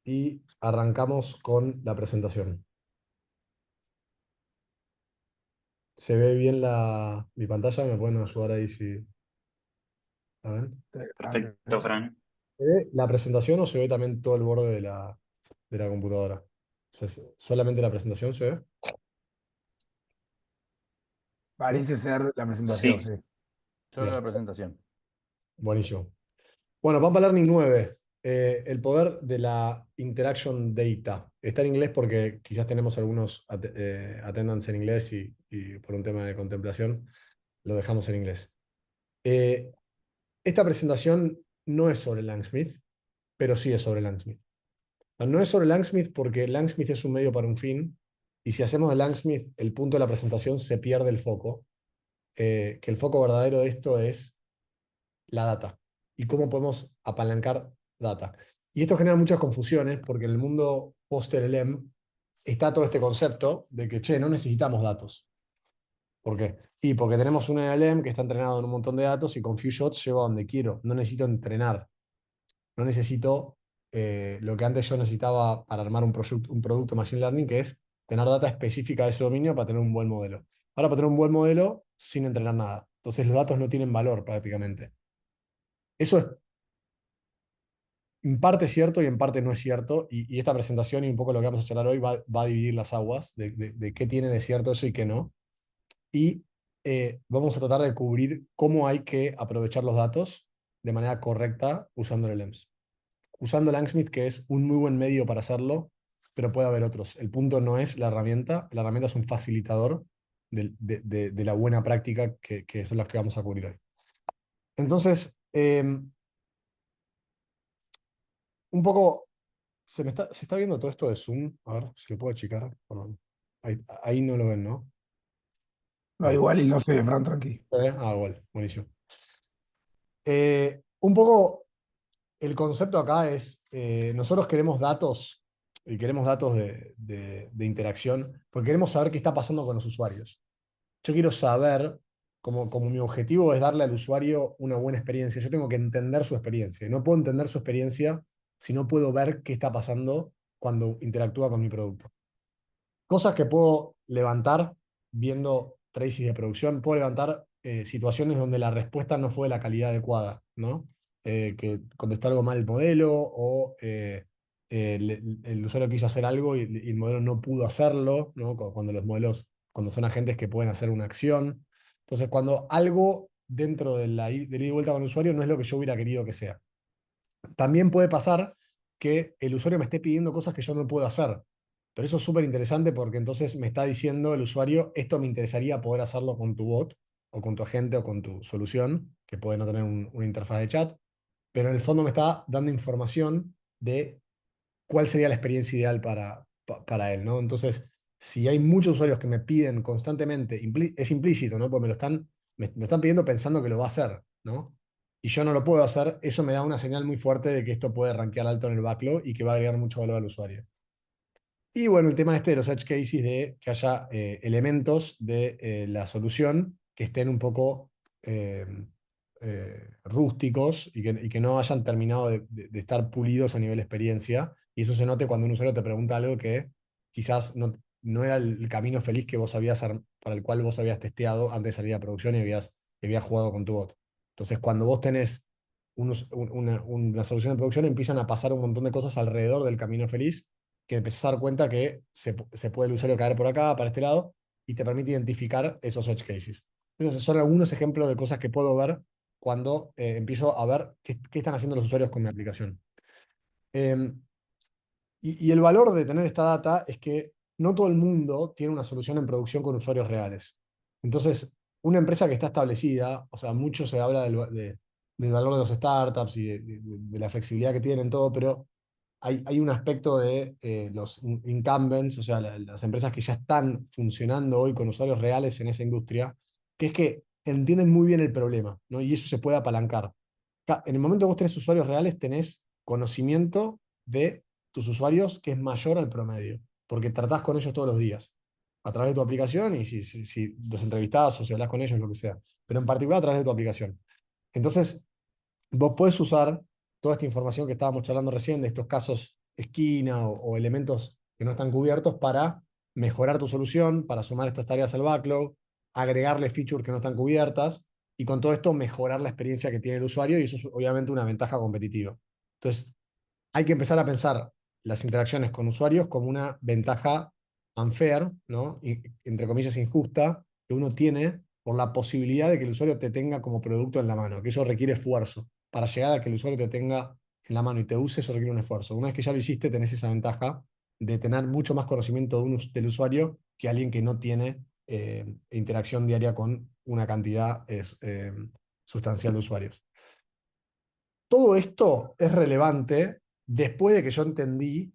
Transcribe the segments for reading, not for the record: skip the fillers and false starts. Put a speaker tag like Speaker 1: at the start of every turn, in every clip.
Speaker 1: y arrancamos con la presentación. ¿Se ve bien mi pantalla? ¿Me pueden ayudar ahí si la ven?
Speaker 2: Perfecto, Fran.
Speaker 1: ¿Se ve la presentación o se ve también todo el borde de la computadora? O sea, ¿solamente la presentación se ve? ¿Sí?
Speaker 3: Parece ser la presentación,
Speaker 2: Sí,
Speaker 3: sí.
Speaker 4: Solo
Speaker 1: Bien,
Speaker 4: la presentación.
Speaker 1: buenísimo. Bueno, Pampa Learning 9, el poder de la interaction data. Está en inglés porque quizás tenemos algunos attendants en inglés y por un tema de contemplación lo dejamos en inglés. Eh, Esta presentación no es sobre Langsmith, pero sí es sobre Langsmith. No es sobre Langsmith porque Langsmith es un medio para un fin, y si hacemos de Langsmith el punto de la presentación se pierde el foco, que el foco verdadero de esto es la data y cómo podemos apalancar data. Y esto genera muchas confusiones porque en el mundo post-LLM está todo este concepto de que, che, no necesitamos datos. ¿Por qué? Y porque tenemos un LLM que está entrenado en un montón de datos y con few shots llego a donde quiero. No necesito entrenar. No necesito lo que antes yo necesitaba para armar un producto Machine Learning, que es tener data específica de ese dominio para tener un buen modelo. Ahora, para tener un buen modelo sin entrenar nada. Entonces, los datos no tienen valor prácticamente. Eso es en parte cierto y en parte no es cierto. Y esta presentación y un poco lo que vamos a charlar hoy va a dividir las aguas de qué tiene de cierto eso y qué no. Y vamos a tratar de cubrir cómo hay que aprovechar los datos de manera correcta usando el LLMs. Usando Langsmith, que es un muy buen medio para hacerlo, pero puede haber otros. El punto no es la herramienta es un facilitador de la buena práctica que son las que vamos a cubrir hoy. Entonces, un poco, se está viendo todo esto de Zoom, a ver si lo puedo achicar, perdón. Ahí no lo ven, ¿no?
Speaker 3: No,
Speaker 1: Ahí.
Speaker 3: igual y no sé, Fran, tranqui.
Speaker 1: ¿Se ve? Gol, buenísimo. Un poco el concepto acá es, nosotros queremos datos y queremos datos de interacción porque queremos saber qué está pasando con los usuarios. Yo quiero saber, como mi objetivo es darle al usuario una buena experiencia, yo tengo que entender su experiencia. Y no puedo entender su experiencia si no puedo ver qué está pasando cuando interactúa con mi producto. Cosas que puedo levantar viendo traces de producción, puedo levantar situaciones donde la respuesta no fue de la calidad adecuada, ¿no? Que contestó algo mal el modelo o el usuario quiso hacer algo y el modelo no pudo hacerlo, ¿no? Cuando los modelos, cuando son agentes que pueden hacer una acción. Entonces, cuando algo dentro del ida y vuelta con el usuario no es lo que yo hubiera querido que sea. También puede pasar que el usuario me esté pidiendo cosas que yo no puedo hacer. Pero eso es súper interesante porque entonces me está diciendo el usuario, esto me interesaría poder hacerlo con tu bot o con tu agente o con tu solución, que puede no tener una interfaz de chat, pero en el fondo me está dando información de cuál sería la experiencia ideal para él, ¿no? Entonces, si hay muchos usuarios que me piden constantemente, es implícito, ¿no? Porque me están pidiendo pensando que lo va a hacer, ¿no? Y yo no lo puedo hacer, eso me da una señal muy fuerte de que esto puede rankear alto en el backlog y que va a agregar mucho valor al usuario. Y bueno, el tema este de los edge cases, de que haya elementos de la solución que estén un poco eh, rústicos y que no hayan terminado de estar pulidos a nivel experiencia. Y eso se note cuando un usuario te pregunta algo que quizás no era el camino feliz que vos para el cual vos habías testeado antes de salir a producción y habías jugado con tu bot. Entonces, cuando vos tenés una solución de producción, empiezan a pasar un montón de cosas alrededor del camino feliz que empezás a dar cuenta que se puede el usuario caer por acá, para este lado, y te permite identificar esos edge cases. Entonces, son algunos ejemplos de cosas que puedo ver cuando empiezo a ver qué están haciendo los usuarios con mi aplicación. Em, y el valor de tener esta data es que no todo el mundo tiene una solución en producción con usuarios reales. Entonces, una empresa que está establecida, o sea, mucho se habla del valor de los startups y de la flexibilidad que tienen, todo, pero hay un aspecto de los incumbents, o sea, las empresas que ya están funcionando hoy con usuarios reales en esa industria, que es que entienden muy bien el problema, ¿no? Y eso se puede apalancar. En el momento que vos tenés usuarios reales, tenés conocimiento de tus usuarios que es mayor al promedio, porque tratás con ellos todos los días, a través de tu aplicación y si los entrevistás o si hablas con ellos, lo que sea, pero en particular a través de tu aplicación. Entonces, vos podés usar toda esta información que estábamos charlando recién, de estos casos esquina o elementos que no están cubiertos para mejorar tu solución, para sumar estas tareas al backlog, agregarle features que no están cubiertas y con todo esto mejorar la experiencia que tiene el usuario y eso es obviamente una ventaja competitiva. Entonces, hay que empezar a pensar las interacciones con usuarios como una ventaja unfair, ¿no? Entre comillas injusta, que uno tiene por la posibilidad de que el usuario te tenga como producto en la mano, que eso requiere esfuerzo. Para llegar a que el usuario te tenga en la mano y te use, eso requiere un esfuerzo. Una vez que ya lo hiciste, tenés esa ventaja de tener mucho más conocimiento del usuario que alguien que no tiene interacción diaria con una cantidad sustancial de usuarios. Todo esto es relevante después de que yo entendí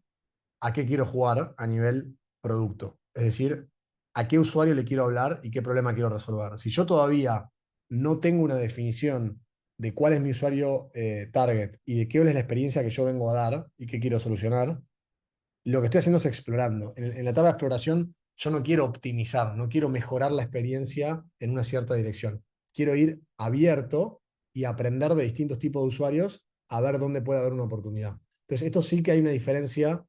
Speaker 1: a qué quiero jugar a nivel producto. Es decir, a qué usuario le quiero hablar y qué problema quiero resolver. Si yo todavía no tengo una definición de cuál es mi usuario target y de qué es la experiencia que yo vengo a dar y qué quiero solucionar, lo que estoy haciendo es explorando. En la etapa de exploración, yo no quiero optimizar, no quiero mejorar la experiencia en una cierta dirección. Quiero ir abierto y aprender de distintos tipos de usuarios a ver dónde puede haber una oportunidad. Entonces, esto sí que hay una diferencia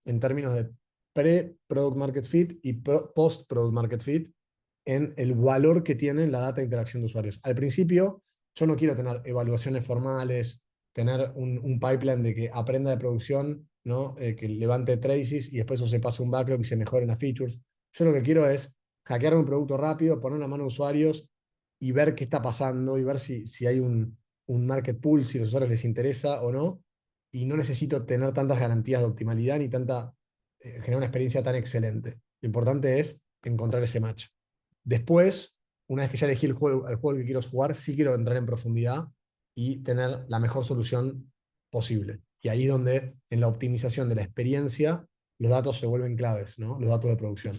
Speaker 1: en términos de pre-product market fit y post-product market fit en el valor que tiene la data de interacción de usuarios. Al principio, yo no quiero tener evaluaciones formales, tener un pipeline de que aprenda de producción, ¿no? Que levante traces y después eso se pase un backlog y se mejoren las features. Yo lo que quiero es hackear un producto rápido, poner la mano a usuarios y ver qué está pasando y ver si hay un market pool, si a los usuarios les interesa o no. Y no necesito tener tantas garantías de optimalidad ni generar una experiencia tan excelente. Lo importante es encontrar ese match. Después, una vez que ya elegí el juego que quiero jugar, sí quiero entrar en profundidad y tener la mejor solución posible. Y ahí es donde en la optimización de la experiencia los datos se vuelven claves, ¿no? Los datos de producción.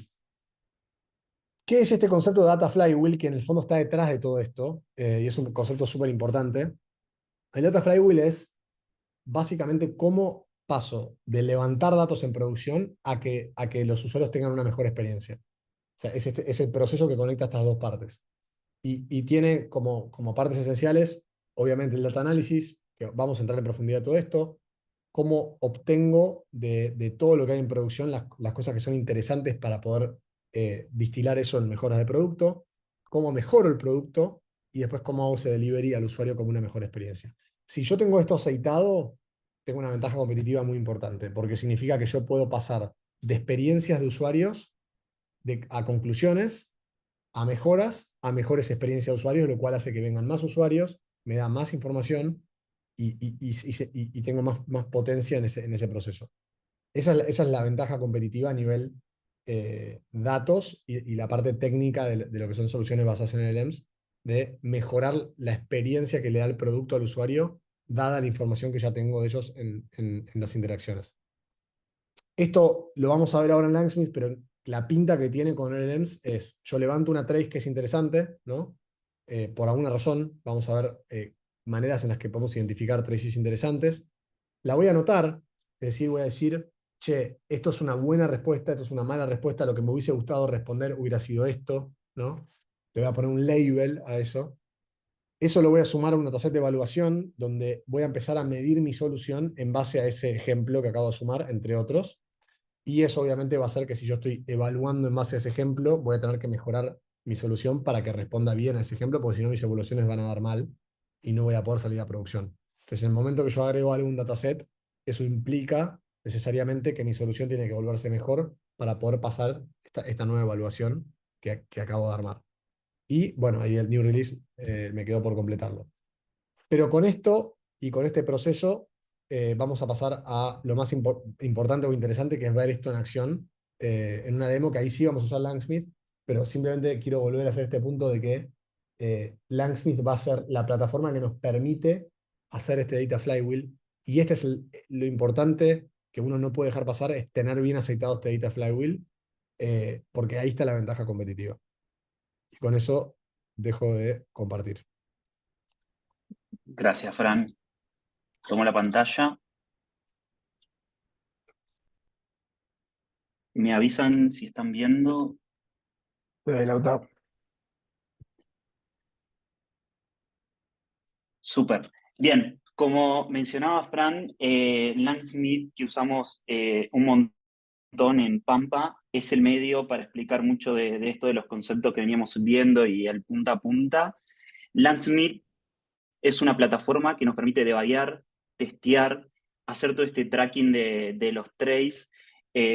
Speaker 1: ¿Qué es este concepto de Data Flywheel que en el fondo está detrás de todo esto? Y es un concepto súper importante. El Data Flywheel es básicamente cómo paso de levantar datos en producción a que los usuarios tengan una mejor experiencia. O sea, es el proceso que conecta estas dos partes. Y tiene como partes esenciales, obviamente, el data análisis, que vamos a entrar en profundidad de todo esto, cómo obtengo de todo lo que hay en producción las cosas que son interesantes para poder distilar eso en mejoras de producto, cómo mejoro el producto y después cómo hago ese delivery al usuario como una mejor experiencia. Si yo tengo esto aceitado, tengo una ventaja competitiva muy importante, porque significa que yo puedo pasar de experiencias de usuarios a conclusiones a mejoras, a mejores experiencias de usuarios, lo cual hace que vengan más usuarios, me da más información y tengo más potencia en ese proceso. Esa es la ventaja competitiva a nivel datos y la parte técnica de lo que son soluciones basadas en LLMs, de mejorar la experiencia que le da el producto al usuario, dada la información que ya tengo de ellos en las interacciones. Esto lo vamos a ver ahora en Langsmith, pero la pinta que tiene con LLMs es, yo levanto una trace que es interesante, ¿no? Por alguna razón, vamos a ver maneras en las que podemos identificar traces interesantes. La voy a anotar, es decir, voy a decir, che, esto es una buena respuesta, esto es una mala respuesta, lo que me hubiese gustado responder hubiera sido esto, ¿no? Le voy a poner un label a eso. Eso lo voy a sumar a un dataset de evaluación, donde voy a empezar a medir mi solución en base a ese ejemplo que acabo de sumar, entre otros. Y eso obviamente va a hacer que si yo estoy evaluando en base a ese ejemplo, voy a tener que mejorar mi solución para que responda bien a ese ejemplo, porque si no mis evaluaciones van a dar mal y no voy a poder salir a producción. Entonces, en el momento que yo agrego algún dataset, eso implica necesariamente que mi solución tiene que volverse mejor para poder pasar esta nueva evaluación que acabo de armar. Y bueno, ahí el new release me quedó por completarlo. Pero con esto y con este proceso vamos a pasar a lo más importante o interesante, que es ver esto en acción en una demo, que ahí sí vamos a usar Langsmith, pero simplemente quiero volver a hacer este punto de que Langsmith va a ser la plataforma que nos permite hacer este Data Flywheel, y este es lo importante que uno no puede dejar pasar, es tener bien aceitado este Data Flywheel, porque ahí está la ventaja competitiva. Y con eso dejo de compartir.
Speaker 2: Gracias, Fran. Tomo la pantalla. Me avisan si están viendo.
Speaker 3: Lautaro.
Speaker 2: Súper. Bien. Como mencionaba Fran, Langsmith, que usamos un montón en Pampa, es el medio para explicar mucho de esto de los conceptos que veníamos viendo y el punta a punta. Langsmith es una plataforma que nos permite debuguear, testear, hacer todo este tracking de los trays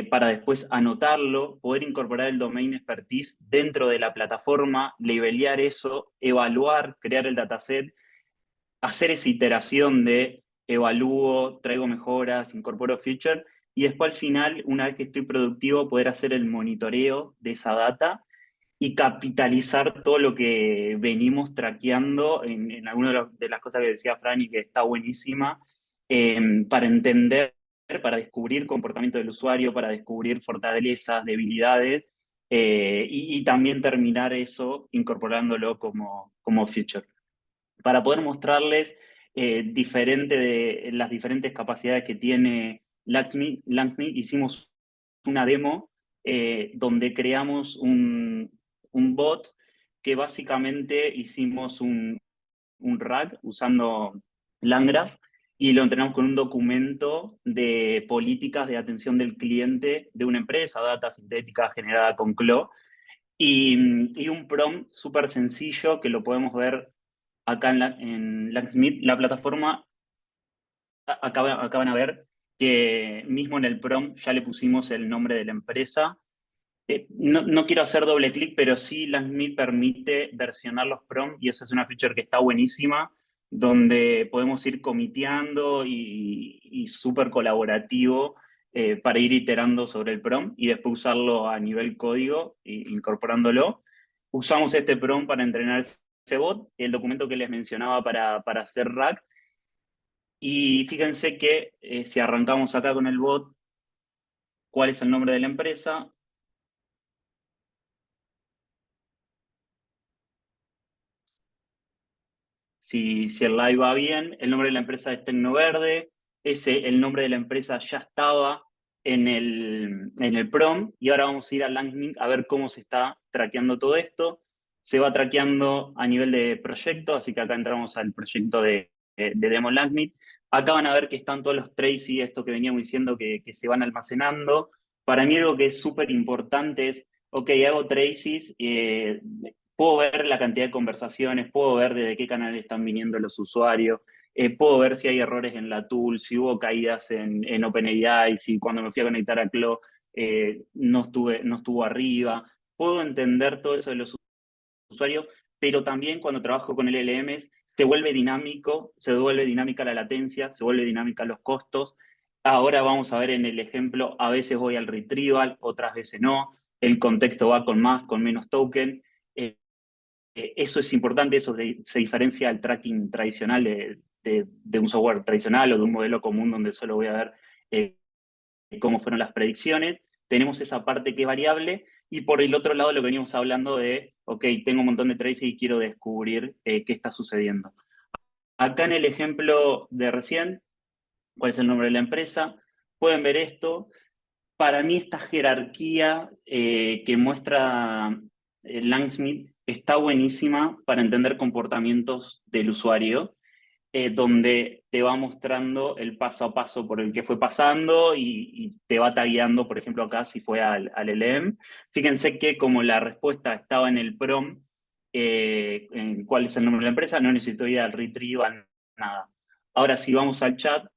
Speaker 2: para después anotarlo, poder incorporar el domain expertise dentro de la plataforma, labelear eso, evaluar, crear el dataset, hacer esa iteración de evalúo, traigo mejoras, incorporo feature, y después al final, una vez que estoy productivo, poder hacer el monitoreo de esa data y capitalizar todo lo que venimos traqueando en alguna de las cosas que decía Fran y que está buenísima, para entender, para descubrir comportamiento del usuario, para descubrir fortalezas, debilidades, y también terminar eso incorporándolo como feature para poder mostrarles las diferentes capacidades que tiene Langsmith, hicimos una demo donde creamos un bot que básicamente hicimos un RAG usando LangGraph y lo entrenamos con un documento de políticas de atención del cliente de una empresa, data sintética generada con CLO, y un prompt súper sencillo que lo podemos ver acá en Langsmith. La plataforma, acá van a ver que mismo en el prompt ya le pusimos el nombre de la empresa. No quiero hacer doble clic, pero sí Langsmith permite versionar los prompts y esa es una feature que está buenísima, donde podemos ir comiteando y súper colaborativo para ir iterando sobre el prompt y después usarlo a nivel código, incorporándolo. Usamos este prompt para entrenar ese bot, el documento que les mencionaba para hacer RAG. Y fíjense que si arrancamos acá con el bot, ¿cuál es el nombre de la empresa? Si el live va bien, el nombre de la empresa es Tecnoverde, el nombre de la empresa ya estaba en el prompt y ahora vamos a ir a Langsmith a ver cómo se está traqueando todo esto. Se va traqueando a nivel de proyecto, así que acá entramos al proyecto de Demo Langsmith. Acá van a ver que están todos los traces, esto que veníamos diciendo que se van almacenando. Para mí algo que es súper importante es, ok, hago traces, puedo ver la cantidad de conversaciones, puedo ver desde qué canal están viniendo los usuarios, puedo ver si hay errores en la tool, si hubo caídas en OpenAI, si cuando me fui a conectar a Clo no estuvo arriba. Puedo entender todo eso de los usuarios, pero también cuando trabajo con LLMs se vuelve dinámico, se vuelve dinámica la latencia, se vuelve dinámica los costos. Ahora vamos a ver en el ejemplo, a veces voy al retrieval, otras veces no, el contexto va con más, con menos token. Eso es importante, se diferencia del tracking tradicional de un software tradicional o de un modelo común donde solo voy a ver eh, cómo fueron las predicciones. Tenemos esa parte que es variable y por el otro lado lo que venimos hablando de, ok, tengo un montón de traces y quiero descubrir qué está sucediendo. Acá en el ejemplo de recién, ¿cuál es el nombre de la empresa? Pueden ver esto. Para mí esta jerarquía que muestra Langsmith está buenísima para entender comportamientos del usuario, donde te va mostrando el paso a paso por el que fue pasando y te va tagueando, por ejemplo, acá si fue al LM. Fíjense que como la respuesta estaba en el prompt, en cuál es el nombre de la empresa, no necesito ir al retrieval, nada. Ahora si vamos al chat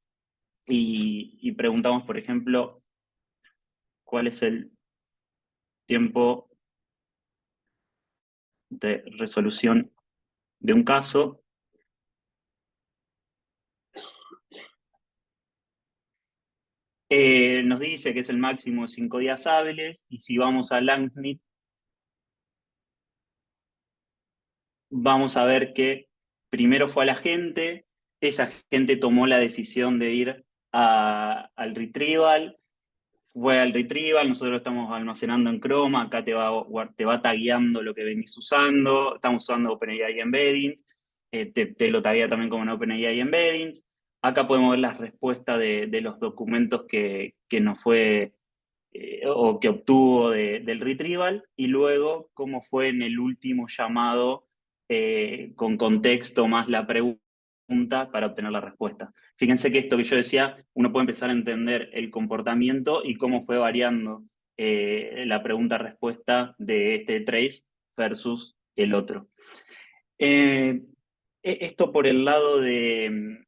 Speaker 2: y preguntamos, por ejemplo, cuál es el tiempo de resolución de un caso, nos dice que es el máximo de 5 días hábiles, y si vamos a Langsmith, vamos a ver que primero fue a la gente, esa gente tomó la decisión de ir al retrieval, fue al retrieval, nosotros estamos almacenando en Chrome, acá te va tagueando lo que venís usando, estamos usando OpenAI Embeddings, te lo taguea también como en OpenAI Embeddings. Acá podemos ver las respuestas de los documentos que nos fue o que obtuvo del retrieval y luego cómo fue en el último llamado con contexto más la pregunta pregunta para obtener la respuesta. Fíjense que esto que yo decía, uno puede empezar a entender el comportamiento y cómo fue variando la pregunta-respuesta de este trace versus el otro. Esto por el lado de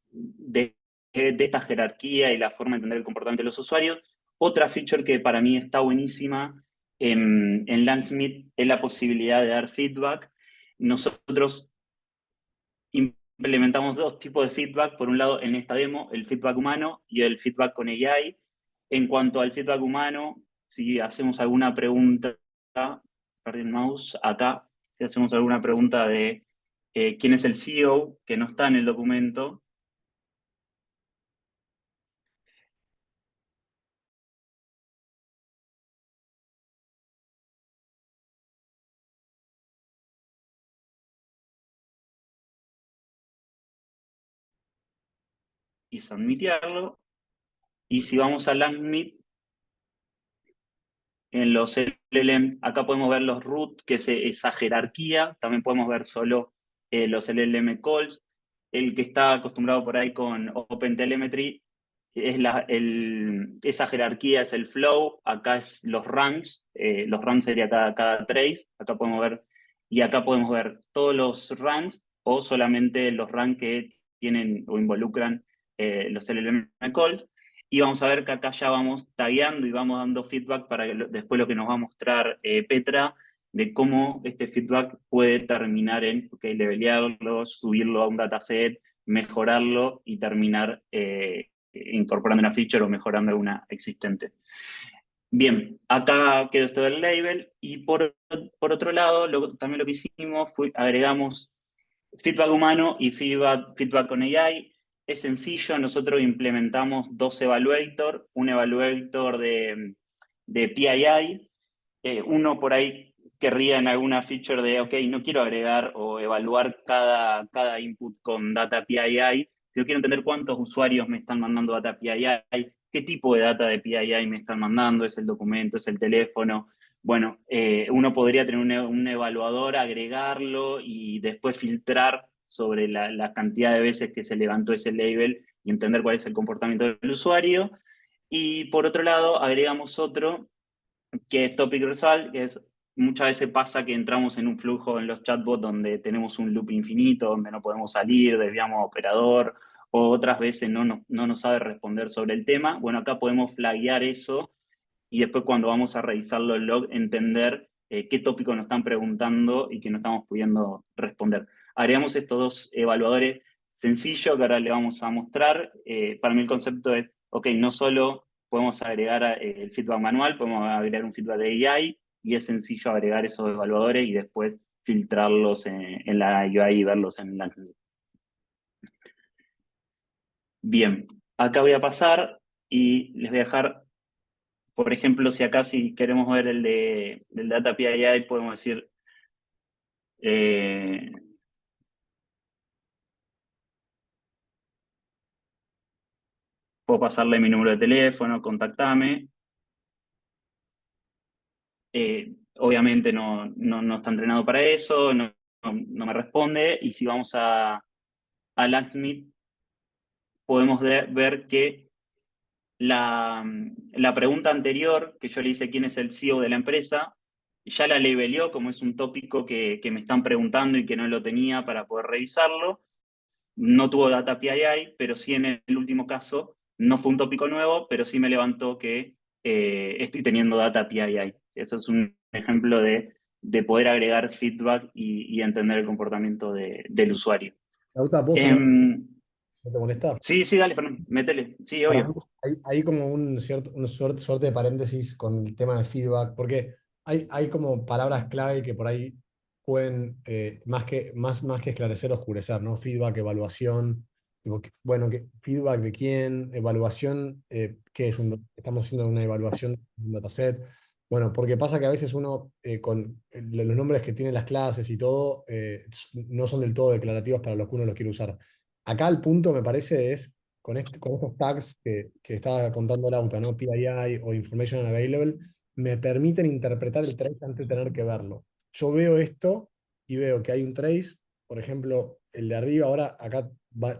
Speaker 2: esta jerarquía y la forma de entender el comportamiento de los usuarios. Otra feature que para mí está buenísima en Langsmith es la posibilidad de dar feedback. Nosotros implementamos dos tipos de feedback. Por un lado, en esta demo, el feedback humano y el feedback con AI. En cuanto al feedback humano, si hacemos alguna pregunta, perdí el mouse, acá, si hacemos alguna pregunta de quién es el CEO, que no está en el documento, y submitearlo. Y si vamos a Langsmith, en los LLM, acá podemos ver los root, que es esa jerarquía. También podemos ver solo los LLM calls. El que está acostumbrado por ahí con OpenTelemetry, es esa jerarquía es el flow. Acá es los ranks. Los ranks sería cada trace. Acá podemos ver, y acá podemos ver todos los ranks o solamente los ranks que tienen o involucran los LLM calls. Y vamos a ver que acá ya vamos tagueando y vamos dando feedback para que después lo que nos va a mostrar Petra, de cómo este feedback puede terminar en levelearlo, subirlo a un dataset, mejorarlo y terminar incorporando una feature o mejorando alguna existente. Bien, acá quedó esto del label. Y por otro lado, también lo que hicimos fue agregamos feedback humano y feedback con AI. Es sencillo, nosotros implementamos dos evaluators, un evaluator de PII, uno por ahí querría en alguna feature de, ok, no quiero agregar o evaluar cada input con data PII, sino quiero entender cuántos usuarios me están mandando data PII, qué tipo de data de PII me están mandando, es el documento, es el teléfono. Bueno, uno podría tener un evaluador, agregarlo y después filtrar sobre la cantidad de veces que se levantó ese label y entender cuál es el comportamiento del usuario. Y por otro lado, agregamos otro que es Topic Result, que es muchas veces pasa que entramos en un flujo en los chatbots donde tenemos un loop infinito, donde no podemos salir, desviamos a operador, o otras veces no nos sabe responder sobre el tema. Bueno, acá podemos flaguear eso y después cuando vamos a revisarlo el log, entender qué tópico nos están preguntando y que no estamos pudiendo responder. Agregamos estos dos evaluadores sencillos que ahora le vamos a mostrar. Para mí el concepto es, ok, no solo podemos agregar el feedback manual, podemos agregar un feedback de AI y es sencillo agregar esos evaluadores y después filtrarlos en la UI y verlos en la... Bien, acá voy a pasar y les voy a dejar. Por ejemplo, si acá si queremos ver del Data PII, podemos decir, eh, puedo pasarle mi número de teléfono, contactame. Obviamente no está entrenado para eso, no me responde. Y si vamos a Langsmith, podemos ver que la pregunta anterior, que yo le hice quién es el CEO de la empresa, ya la labelió como es un tópico que me están preguntando y que no lo tenía para poder revisarlo. No tuvo data PII, pero sí en el último caso no fue un tópico nuevo, pero sí me levantó que estoy teniendo data PII. Eso es un ejemplo de poder agregar feedback y entender el comportamiento del usuario.
Speaker 1: Lauta, ¿puedo hacer ¿no te molesta?
Speaker 2: Sí, sí, dale, Fernando, métele. Sí,
Speaker 1: Para mí
Speaker 2: obvio.
Speaker 1: hay como una suerte de paréntesis con el tema de feedback, porque hay como palabras clave que por ahí pueden, más que esclarecer, oscurecer, ¿no? Feedback, evaluación, tipo, bueno, feedback de quién, evaluación, ¿qué es estamos haciendo una evaluación de un dataset? Bueno, porque pasa que a veces uno, con los nombres que tienen las clases y todo, no son del todo declarativos para lo que uno los quiere usar. Acá el punto, me parece, es con estos tags que estaba contando Lauta, ¿no? PII o Information Available, me permiten interpretar el trace antes de tener que verlo. Yo veo esto y veo que hay un trace, por ejemplo, el de arriba, ahora acá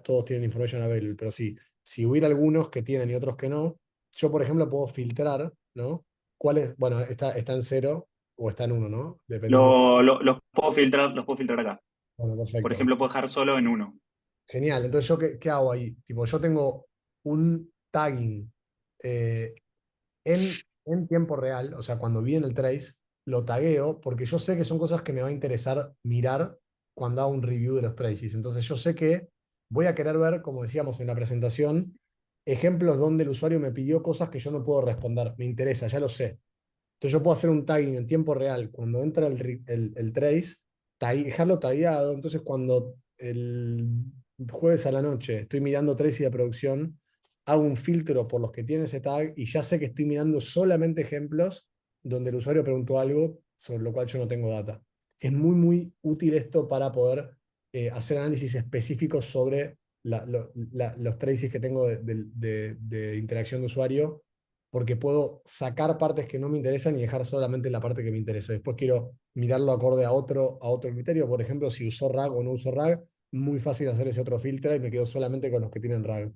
Speaker 1: todos tienen information available, pero sí, si hubiera algunos que tienen y otros que no, yo, por ejemplo, puedo filtrar, ¿no? ¿Cuál es? Bueno, está en cero o está en uno, ¿no? Dependiendo.
Speaker 2: Los puedo filtrar acá.
Speaker 1: Bueno,
Speaker 2: Por
Speaker 1: perfecto.
Speaker 2: ejemplo, puedo dejar solo en uno.
Speaker 1: Genial. Entonces, ¿yo qué hago ahí? Tipo, yo tengo un tagging eh, en tiempo real, o sea, cuando vi en el trace, lo tagueo porque yo sé que son cosas que me va a interesar mirar cuando hago un review de los traces. Entonces, yo sé que voy a querer ver, como decíamos en la presentación, ejemplos donde el usuario me pidió cosas que yo no puedo responder. Me interesa, ya lo sé. Entonces yo puedo hacer un tagging en tiempo real cuando entra el trace, dejarlo tagueado. Entonces cuando el jueves a la noche estoy mirando trace y de producción, hago un filtro por los que tienen ese tag y ya sé que estoy mirando solamente ejemplos donde el usuario preguntó algo sobre lo cual yo no tengo data. Es muy, muy útil esto para poder hacer análisis específicos sobre los traces que tengo de interacción de usuario porque puedo sacar partes que no me interesan y dejar solamente la parte que me interesa. Después quiero mirarlo acorde a otro criterio, por ejemplo, si usó RAG o no usó RAG, muy fácil hacer ese otro filtro y me quedo solamente con los que tienen RAG.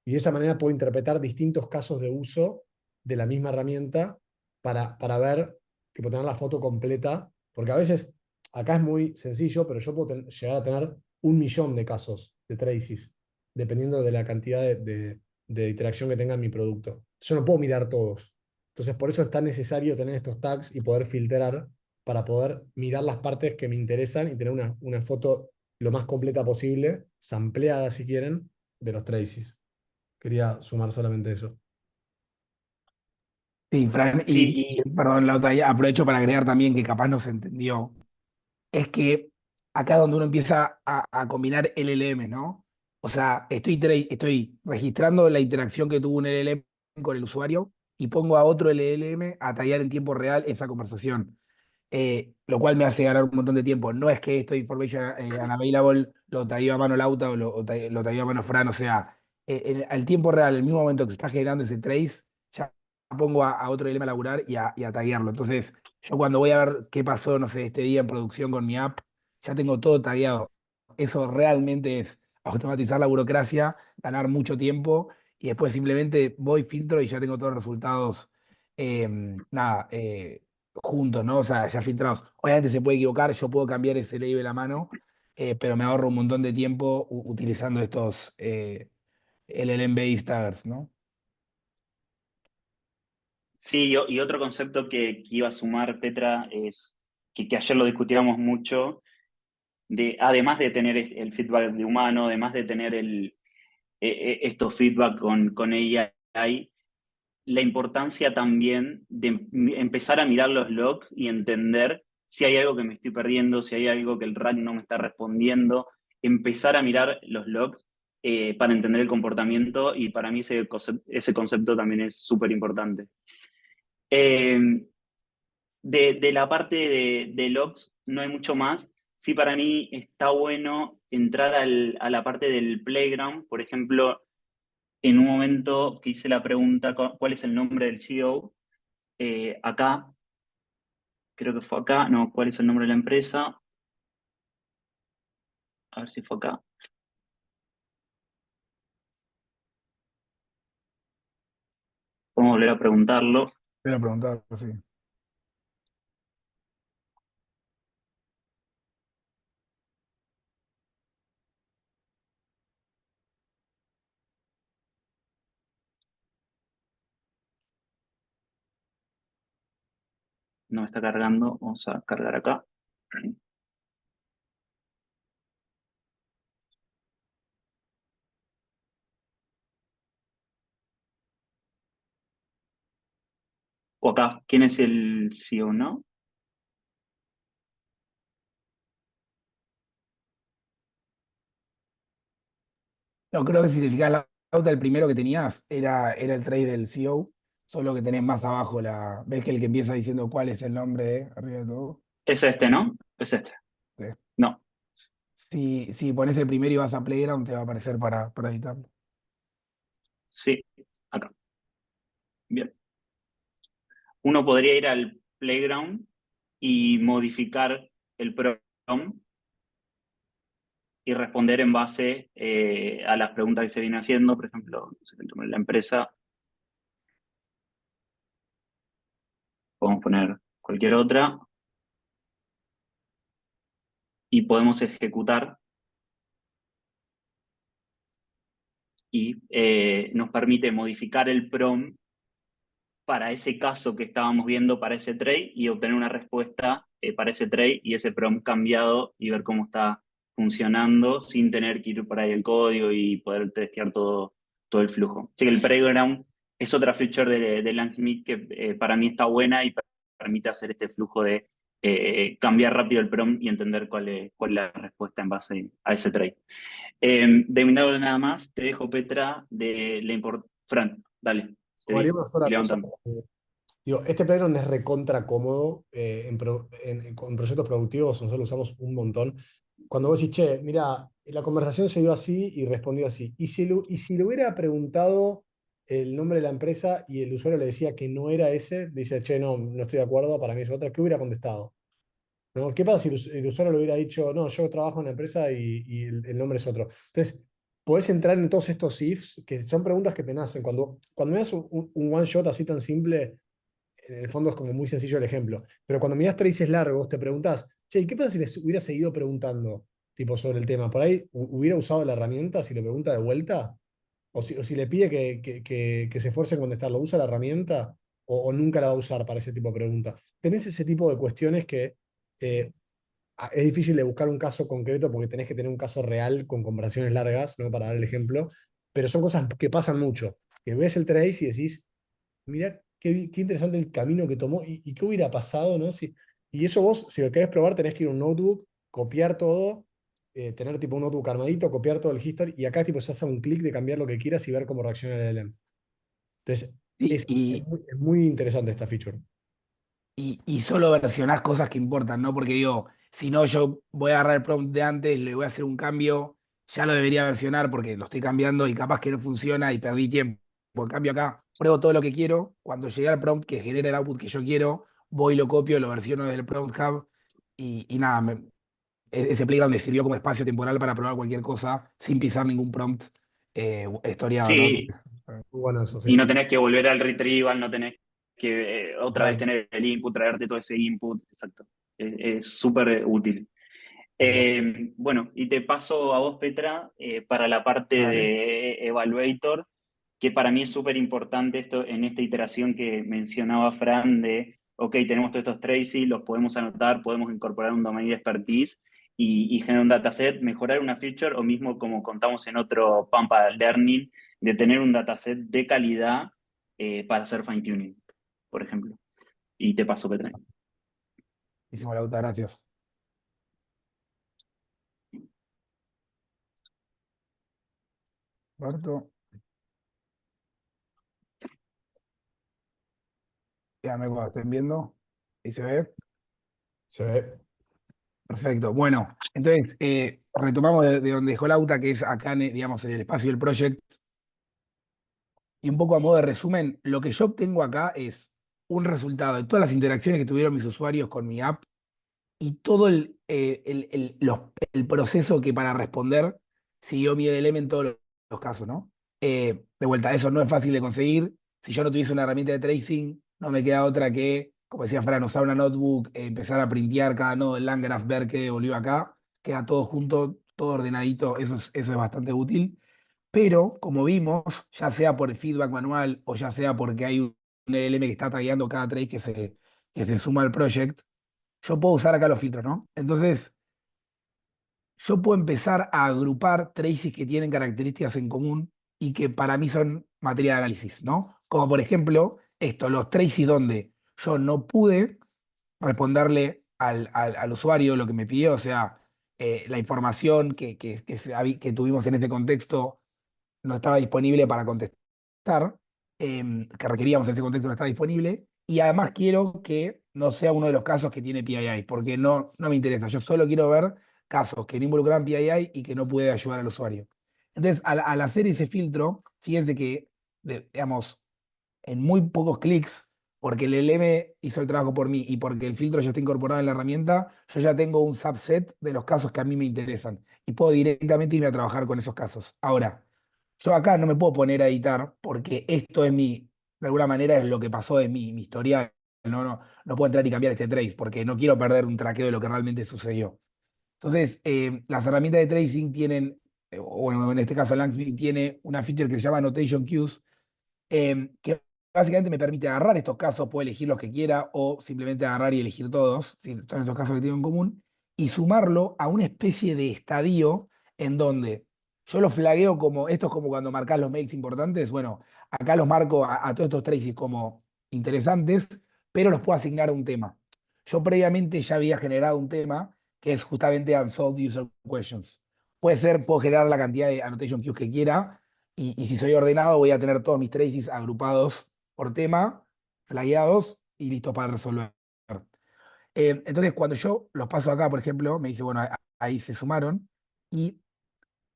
Speaker 1: Y de esa manera puedo interpretar distintos casos de uso de la misma herramienta para ver, tipo, tener la foto completa, porque a veces acá es muy sencillo, pero yo puedo llegar a tener 1 millón de casos de traces, dependiendo de la cantidad de interacción que tenga mi producto. Yo no puedo mirar todos. Entonces, por eso es tan necesario tener estos tags y poder filtrar para poder mirar las partes que me interesan y tener una foto lo más completa posible, sampleada si quieren, de los traces. Quería sumar solamente eso.
Speaker 3: Sí, Fran,
Speaker 2: Sí,
Speaker 3: perdón, Lauta, y aprovecho para agregar también que capaz no se entendió. Es que acá es donde uno empieza a combinar LLM, ¿no? O sea, estoy registrando la interacción que tuvo un LLM con el usuario y pongo a otro LLM a tallar en tiempo real esa conversación. Lo cual me hace ganar un montón de tiempo. No es que esto information unavailable lo tagueo a mano Lauta lo tagueo a mano Fran, o sea, al tiempo real, en el mismo momento que se está generando ese trace, ya pongo a otro LLM a laburar y a taguearlo. Entonces, yo cuando voy a ver qué pasó, no sé, este día en producción con mi app, ya tengo todo tagueado. Eso realmente es automatizar la burocracia, ganar mucho tiempo y después simplemente voy, filtro y ya tengo todos los resultados, nada, juntos, ¿no? O sea, ya filtrados. Obviamente se puede equivocar, yo puedo cambiar ese label a mano, pero me ahorro un montón de tiempo utilizando estos LLM-based taggers, ¿no?
Speaker 2: sí, y otro concepto que iba a sumar, Petra, es que ayer lo discutíamos mucho, además de tener el feedback de humano, además de tener estos feedback con AI, la importancia también de empezar a mirar los logs y entender si hay algo que me estoy perdiendo, si hay algo que el RAG no me está respondiendo, empezar a mirar los logs para entender el comportamiento y para mí ese concepto también es súper importante. Eh, de la parte de logs no hay mucho más. Sí, para mí está bueno entrar a la parte del playground. Por ejemplo, en un momento que hice la pregunta, ¿cuál es el nombre del CEO? Acá, creo que fue acá, no, ¿cuál es el nombre de la empresa? A ver si fue acá. Podemos volver a preguntarlo.
Speaker 3: Voy a preguntar, sí.
Speaker 2: No está cargando, vamos a cargar acá. O acá, ¿quién es el CEO, no?
Speaker 3: No, creo que si te fijas la pauta, el primero que tenías era el trade del CEO, solo que tenés más abajo ¿Ves que el que empieza diciendo cuál es el nombre de arriba de todo?
Speaker 2: Es este, ¿no? Es este.
Speaker 3: Sí.
Speaker 2: No,
Speaker 3: Si pones el primero y vas a Playground, te va a aparecer para editarlo.
Speaker 2: sí, acá. Bien. Uno podría ir al playground y modificar el prompt y responder en base a las preguntas que se vienen haciendo, por ejemplo, no sé, el nombre de la empresa, podemos poner cualquier otra y podemos ejecutar y nos permite modificar el prompt para ese caso que estábamos viendo para ese trade y obtener una respuesta para ese trade y ese prompt cambiado y ver cómo está funcionando sin tener que ir por ahí el código y poder testear todo el flujo. Así que el playground es otra feature de Langmeet que para mí está buena y permite hacer este flujo de cambiar rápido el prompt y entender cuál es la respuesta en base a ese trade. De mi lado nada más, te dejo Petra de la Fran, dale, te
Speaker 1: María,
Speaker 2: dejo.
Speaker 1: una sola
Speaker 2: Y
Speaker 1: cosa.
Speaker 2: levantame.
Speaker 1: Digo, este playground es recontra cómodo con proyectos productivos, nosotros lo usamos un montón. Cuando vos decís, che, mira, la conversación se dio así y respondió así. Y si le hubiera preguntado el nombre de la empresa y el usuario le decía que no era ese, dice, che, no estoy de acuerdo, para mí es otra, ¿qué hubiera contestado? ¿No? ¿Qué pasa si el usuario le hubiera dicho, no, yo trabajo en la empresa y el nombre es otro? Entonces, podés entrar en todos estos ifs, que son preguntas que te nacen. Cuando me das un one shot así tan simple, en el fondo es como muy sencillo el ejemplo. Pero cuando mirás traces largos, te preguntás, che, ¿y qué pasa si les hubiera seguido preguntando tipo sobre el tema? Por ahí hubiera usado la herramienta si le pregunta de vuelta, o si le pide que se esfuerce en contestarlo, ¿usa la herramienta o nunca la va a usar para ese tipo de preguntas? Tenés ese tipo de cuestiones que eh, es difícil de buscar un caso concreto porque tenés que tener un caso real con conversaciones largas, ¿no? Para dar el ejemplo, pero son cosas que pasan mucho, que ves el trace y decís, mirá qué interesante el camino que tomó y qué hubiera pasado, ¿no? Y eso vos, si lo querés probar, tenés que ir a un notebook, copiar todo, tener tipo un notebook armadito, copiar todo el history, y acá tipo se hace un clic de cambiar lo que quieras y ver cómo reacciona el LLM. Entonces,
Speaker 3: Sí,
Speaker 1: es muy interesante esta feature.
Speaker 3: y solo versionás cosas que importan, ¿no? Porque digo, si no, yo voy a agarrar el prompt de antes, le voy a hacer un cambio, ya lo debería versionar porque lo estoy cambiando y capaz que no funciona y perdí tiempo. En cambio acá, pruebo todo lo que quiero, cuando llegue al prompt que genere el output que yo quiero, voy, lo copio, lo versiono desde el Prompt Hub y nada, ese playground me sirvió como espacio temporal para probar cualquier cosa sin pisar ningún prompt historiado, ¿no?
Speaker 2: Sí,
Speaker 1: Muy bueno eso,
Speaker 2: y
Speaker 1: sí.
Speaker 2: no tenés que volver al retrieval, no tenés que otra vez
Speaker 1: Total,
Speaker 2: tener el input, traerte todo ese input, exacto. Es súper útil.
Speaker 1: tal cual.
Speaker 2: Bueno, y te paso a vos, Petra, para la parte
Speaker 3: Dale.
Speaker 2: de Evaluator, que para mí es súper importante esto en esta iteración que mencionaba Fran de, ok, tenemos todos estos tracy, los podemos anotar, podemos incorporar un domain de expertise y generar un dataset, mejorar una feature o mismo como contamos en otro Pampa Learning, de tener un dataset de calidad para hacer fine tuning, por ejemplo. Y te paso, Petra.
Speaker 3: Hicimos la auto, gracias. Roberto, dígame cuando estén viendo. ¿Y se ve?
Speaker 1: Se ve.
Speaker 3: Perfecto. Bueno, entonces retomamos de donde dejó Lauta, que es acá, digamos, en el espacio del project. Y un poco a modo de resumen, lo que yo obtengo acá es un resultado de todas las interacciones que tuvieron mis usuarios con mi app y todo el proceso que para responder siguió mi LLM en todos los casos, ¿no? De vuelta, eso no es fácil de conseguir. Si yo no tuviese una herramienta de tracing, no me queda otra que, como decía Fran, usar una notebook, empezar a printear cada nodo del Landgraph, ver qué devolvió acá, queda todo junto, todo ordenadito, eso es bastante útil. Pero, como vimos, ya sea por el feedback manual o ya sea porque hay un LLM que está tagueando cada trade que se suma al project, yo puedo usar acá los filtros, ¿no? Entonces, yo puedo empezar a agrupar traces que tienen características en común y que para mí son materia de análisis, ¿no? Como por ejemplo, los traces donde yo no pude responderle al usuario lo que me pidió, o sea, la información que tuvimos en este contexto no estaba disponible para contestar, que requeríamos en ese contexto no estaba disponible, y además quiero que no sea uno de los casos que tiene PII, porque no me interesa, yo solo quiero ver casos que no involucran PII y que no puede ayudar al usuario. Entonces, al hacer ese filtro, fíjense que, digamos, en muy pocos clics porque el LM hizo el trabajo por mí y porque el filtro ya está incorporado en la herramienta, yo ya tengo un subset de los casos que a mí me interesan y puedo directamente irme a trabajar con esos casos. Ahora, yo acá no me puedo poner a editar porque esto es de alguna manera es lo que pasó de mi historial. No puedo entrar y cambiar este trace porque no quiero perder un traqueo de lo que realmente sucedió. Entonces, las herramientas de tracing tienen, o bueno, en este caso Langsmith tiene una feature que se llama Annotation Queues, que básicamente me permite agarrar estos casos, puedo elegir los que quiera o simplemente agarrar y elegir todos, si son estos casos que tengo en común, y sumarlo a una especie de estadio en donde yo los flagueo como, esto es como cuando marcas los mails importantes, bueno, acá los marco a todos estos traces como interesantes, pero los puedo asignar a un tema. Yo previamente ya había generado un tema que es justamente Unsolved User Questions. Puede ser, puedo generar la cantidad de annotation queues que quiera, y si soy ordenado, voy a tener todos mis traces agrupados por tema, flagueados y listos para resolver. Entonces, cuando yo los paso acá, por ejemplo, me dice, bueno, ahí se sumaron. ¿Y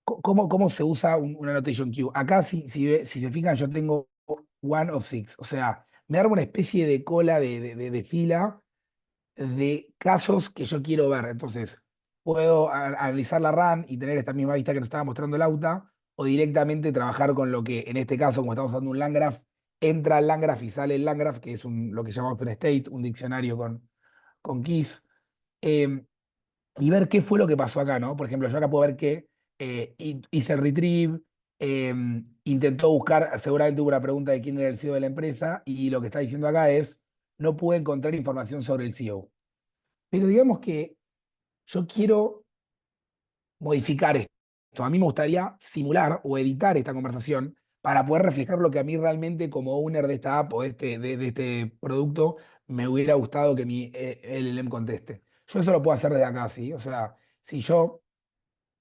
Speaker 3: cómo se usa una annotation queue? Acá, si se fijan, yo tengo one of six. O sea, me arma una especie de cola de fila de casos que yo quiero ver. Entonces, puedo analizar la RAN y tener esta misma vista que nos estaba mostrando el auto, o directamente trabajar con lo que, en este caso, como estamos usando un Landgraph, entra el Landgraph y sale el Landgraph, que es lo que llamamos un state, un diccionario con keys, eh, y ver qué fue lo que pasó acá, ¿no? Por ejemplo, yo acá puedo ver que hice el retrieve, eh, intentó buscar, seguramente hubo una pregunta de quién era el CEO de la empresa, y lo que está diciendo acá es, no pude encontrar información sobre el CEO. Pero digamos que yo quiero modificar esto. A mí me gustaría simular o editar esta conversación para poder reflejar lo que a mí realmente como owner de esta app o de este producto me hubiera gustado que mi LLM conteste. Yo eso lo puedo hacer desde acá, ¿sí? O sea, si yo,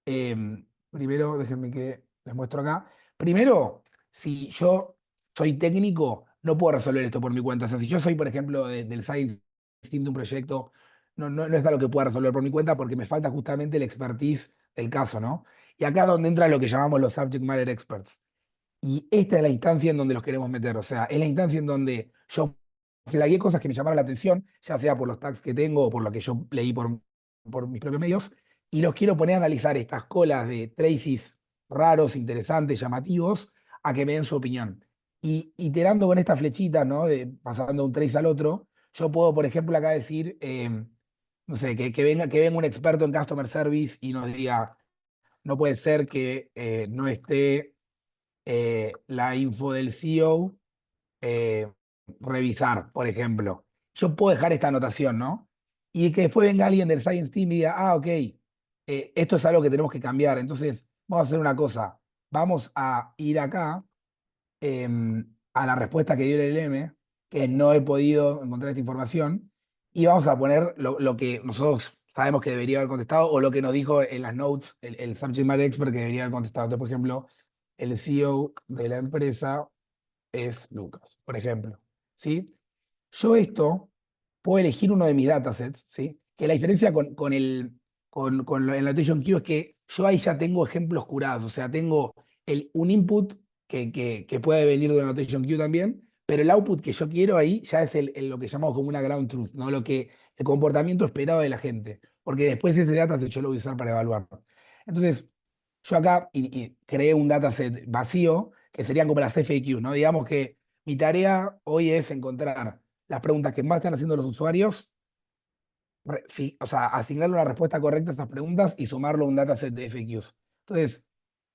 Speaker 3: primero, déjenme que les muestro acá. Primero, si yo soy técnico, no puedo resolver esto por mi cuenta. O sea, si yo soy, por ejemplo, del Science Team de un proyecto, no es algo que pueda resolver por mi cuenta porque me falta justamente el expertise del caso, ¿no? Y acá es donde entra lo que llamamos los subject matter experts. Y esta es la instancia en donde los queremos meter. O sea, es la instancia en donde yo flagueé cosas que me llamaron la atención, ya sea por los tags que tengo o por lo que yo leí por mis propios medios, y los quiero poner a analizar estas colas de traces raros, interesantes, llamativos, a que me den su opinión. Y iterando con esta flechita, ¿no? Pasando de un trace al otro, yo puedo, por ejemplo, acá decir, no sé, que venga un experto en Customer Service y nos diga, no puede ser que no esté la info del CEO, eh, revisar, por ejemplo. Yo puedo dejar esta anotación, ¿no? Y que después venga alguien del Science Team y diga, ok, esto es algo que tenemos que cambiar. Entonces, vamos a hacer una cosa. Vamos a ir acá a la respuesta que dio el LM, que no he podido encontrar esta información, y vamos a poner lo que nosotros sabemos que debería haber contestado o lo que nos dijo en las notes el subject matter expert que debería haber contestado. Entonces, por ejemplo, el CEO de la empresa es Lucas, por ejemplo. ¿Sí? Yo esto puedo elegir uno de mis datasets, ¿sí? Que la diferencia con el Annotation Queue es que yo ahí ya tengo ejemplos curados, o sea, tengo un input que puede venir de una Annotation Queue también, pero el output que yo quiero ahí ya es lo que llamamos como una ground truth, ¿no? El comportamiento esperado de la gente, porque después ese dataset yo lo voy a usar para evaluarlo. Entonces, yo acá y creé un dataset vacío, que serían como las FAQ, ¿no? Digamos que mi tarea hoy es encontrar las preguntas que más están haciendo los usuarios, o sea, asignarle una respuesta correcta a esas preguntas y sumarlo a un dataset de FAQs. Entonces,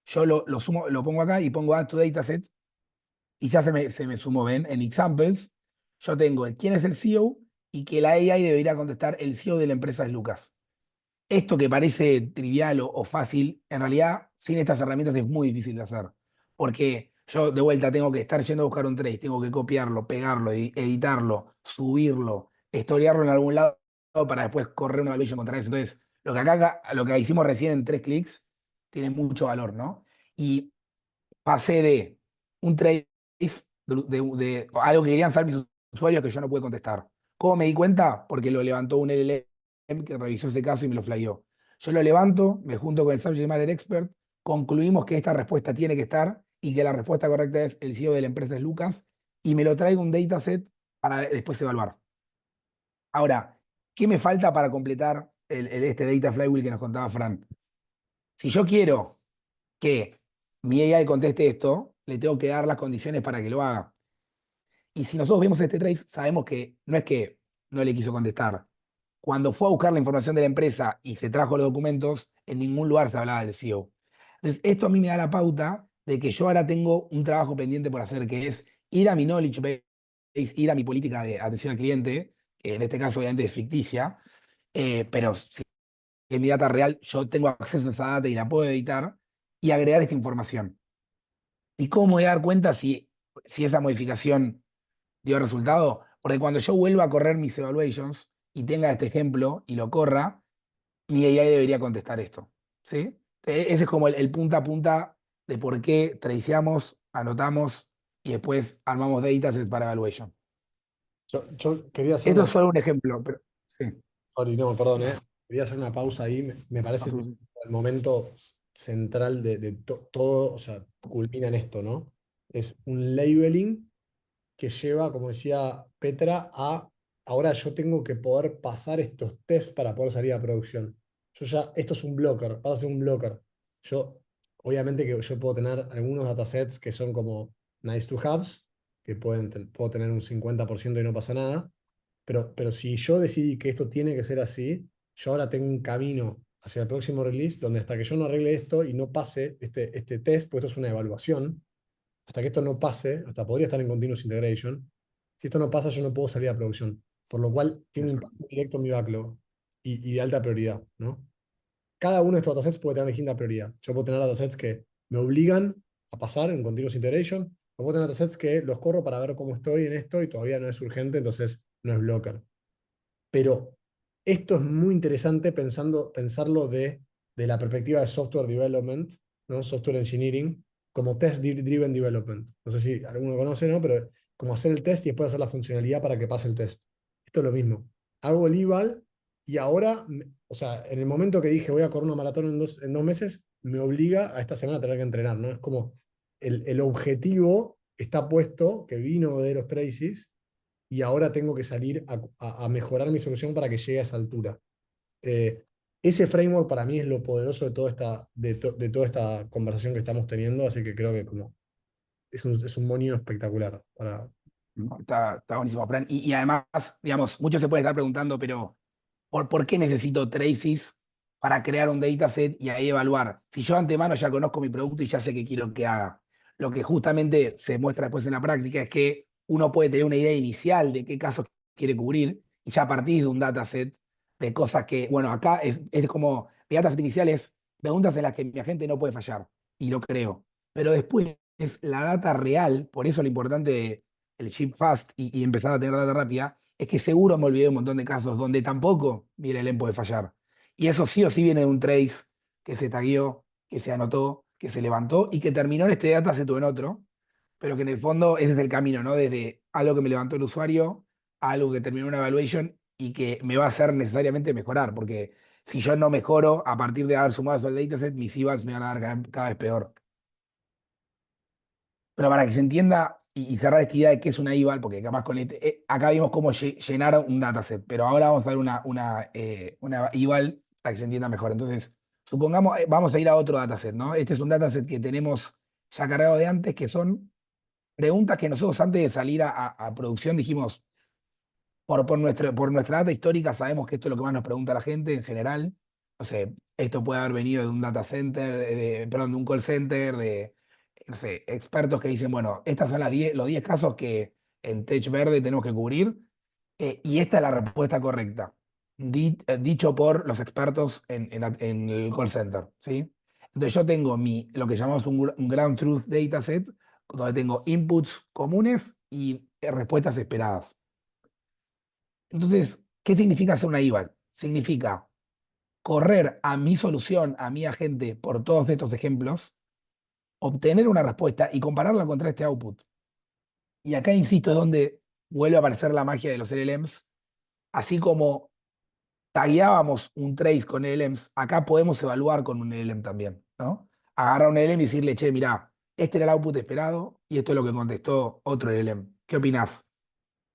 Speaker 3: yo lo sumo, lo pongo acá y pongo add to dataset y ya se me sumó, ¿ven? En examples, yo tengo quién es el CEO y que la AI debería contestar el CEO de la empresa es Lucas. Esto que parece trivial o fácil, en realidad, sin estas herramientas es muy difícil de hacer. Porque yo, de vuelta, tengo que estar yendo a buscar un trace, tengo que copiarlo, pegarlo, editarlo, subirlo, historiarlo en algún lado para después correr una evaluation contra eso. Entonces, lo que hicimos recién en 3 clics tiene mucho valor, ¿no? Y pasé de un trace de algo que querían saber mis usuarios que yo no pude contestar. ¿Cómo me di cuenta? Porque lo levantó un LLM que revisó ese caso y me lo flagueó. Yo lo levanto, me junto con el Subject Matter Expert, concluimos que esta respuesta tiene que estar y que la respuesta correcta es el CEO de la empresa es Lucas, y me lo traigo un dataset para después evaluar. Ahora, ¿qué me falta para completar este Data Flywheel que nos contaba Fran? Si yo quiero que mi AI conteste esto, le tengo que dar las condiciones para que lo haga. Y si nosotros vemos este trace, sabemos que no es que no le quiso contestar. Cuando fue a buscar la información de la empresa y se trajo los documentos, en ningún lugar se hablaba del CEO. Entonces, esto a mí me da la pauta de que yo ahora tengo un trabajo pendiente por hacer, que es ir a mi knowledge base, ir a mi política de atención al cliente, que en este caso obviamente es ficticia, pero si en mi data real yo tengo acceso a esa data y la puedo editar, y agregar esta información. ¿Y cómo voy a dar cuenta si esa modificación dio resultado? Porque cuando yo vuelva a correr mis evaluations y tenga este ejemplo y lo corra, mi AI debería contestar esto. ¿Sí? Ese es como el punta a punta de por qué traceamos, anotamos y después armamos datasets para evaluation.
Speaker 1: Yo quería hacer
Speaker 3: Esto
Speaker 1: una.
Speaker 3: es solo un ejemplo, pero sí.
Speaker 1: Sorry, no, perdón, quería hacer una pausa ahí. Me parece que el momento central de todo, o sea, culmina en esto, ¿no? Es un labeling que lleva, como decía Petra, a ahora yo tengo que poder pasar estos tests para poder salir a producción. Esto es un blocker, pasa a ser un blocker. Obviamente que yo puedo tener algunos datasets que son como nice to haves, que puedo tener un 50% y no pasa nada, pero si yo decidí que esto tiene que ser así, yo ahora tengo un camino hacia el próximo release donde hasta que yo no arregle esto y no pase este test, pues esto es una evaluación, hasta que esto no pase, hasta podría estar en continuous integration, si esto no pasa yo no puedo salir a producción, por lo cual tiene un
Speaker 3: Eso.
Speaker 1: impacto directo en mi backlog y de alta prioridad, ¿no? Cada uno de estos datasets puede tener distinta prioridad. Yo puedo tener datasets que me obligan a pasar en continuous integration, o puedo tener datasets que los corro para ver cómo estoy en esto y todavía no es urgente, entonces no es blocker. Pero esto es muy interesante pensarlo de la perspectiva de software development, ¿no? Software engineering, como test-driven development. No sé si alguno conoce, ¿no? Pero como hacer el test y después hacer la funcionalidad para que pase el test. Esto es lo mismo. Hago el eval y ahora, o sea, en el momento que dije voy a correr una maratón en 2 meses, me obliga a esta semana a tener que entrenar, ¿no? Es como el objetivo está puesto, que vino de los traces, y ahora tengo que salir a mejorar mi solución para que llegue a esa altura. Eh, Ese framework para mí es lo poderoso de toda esta conversación que estamos teniendo, así que creo que como es un monio espectacular para.
Speaker 3: No, está buenísimo, Fran. Y además, digamos, muchos se pueden estar preguntando, pero ¿por qué necesito traces para crear un dataset y ahí evaluar? Si yo de antemano ya conozco mi producto y ya sé qué quiero que haga. Lo que justamente se muestra después en la práctica es que uno puede tener una idea inicial de qué casos quiere cubrir y ya a partir de un dataset de cosas que, bueno, acá es como, mi dataset inicial es preguntas en las que mi agente no puede fallar y lo creo. Pero después es la data real, por eso lo importante el ship fast y empezar a tener data rápida, es que seguro me olvidé de un montón de casos donde tampoco mi LLM puede fallar. Y eso sí o sí viene de un trace que se tagueó, que se anotó, que se levantó y que terminó en este dataset o en otro, pero que en el fondo ese es el camino, ¿no? Desde algo que me levantó el usuario a algo que terminó una evaluation y que me va a hacer necesariamente mejorar, porque si yo no mejoro a partir de haber sumado eso al dataset, mis evals me van a dar cada vez peor. Pero para que se entienda y cerrar esta idea de qué es una IVAL, porque capaz con acá vimos cómo llenar un dataset, pero ahora vamos a ver una IVAL para que se entienda mejor. Entonces, supongamos, vamos a ir a otro dataset, ¿no? Este es un dataset que tenemos ya cargado de antes, que son preguntas que nosotros antes de salir a producción dijimos, por nuestra data histórica sabemos que esto es lo que más nos pregunta la gente en general. No sé, esto puede haber venido de un data center, perdón, de un call center, no sé, expertos que dicen, bueno, estas son los 10 casos que en Tech Verde tenemos que cubrir, y esta es la respuesta correcta, dicho por los expertos en el call center, ¿sí? Entonces yo tengo lo que llamamos un Ground Truth Dataset, donde tengo inputs comunes y respuestas esperadas. Entonces, ¿qué significa hacer una IVAL? Significa correr a mi solución, a mi agente, por todos estos ejemplos, obtener una respuesta y compararla contra este output. Y acá, insisto, es donde vuelve a aparecer la magia de los LLMs. Así como tagueábamos un trace con LLMs, acá podemos evaluar con un LLM también, ¿no? Agarrar un LLM y decirle, che, mirá, este era el output esperado y esto es lo que contestó otro LLM. ¿Qué opinás?